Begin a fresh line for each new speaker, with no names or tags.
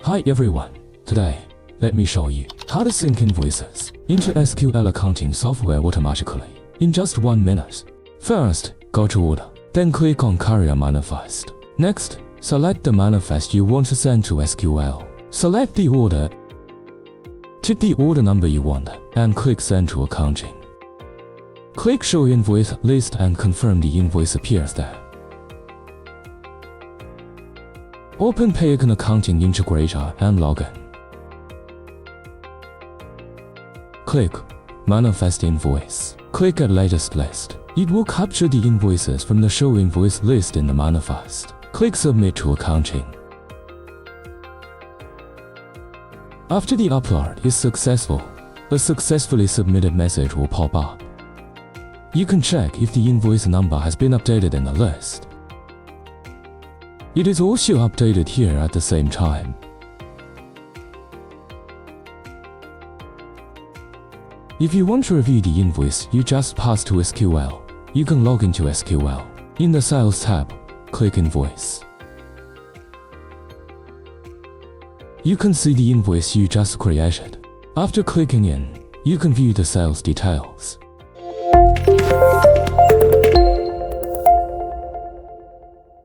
Hi everyone, today, let me show you how to sync invoices into SQL accounting software automatically in just 1 minute. First, go to Order, then click on Carrier Manifest. Next, select the manifest you want to send to SQL. Select the order, check the order number you want, and click Send to Accounting. Click Show Invoice List and confirm the invoice appears there. Open PayRecon Accounting Integrator and log in. Click Manifest Invoice. Click Add Latest List. It will capture the invoices from the Show Invoice list in the manifest. Click Submit to Accounting. After the upload is successful, a successfully submitted message will pop up. You can check if the invoice number has been updated in the list. It is also updated here at the same time. If you want to review the invoice you just passed to SQL, you can log into SQL. In the Sales tab, click Invoice. You can see the invoice you just created. After clicking in, you can view the sales details.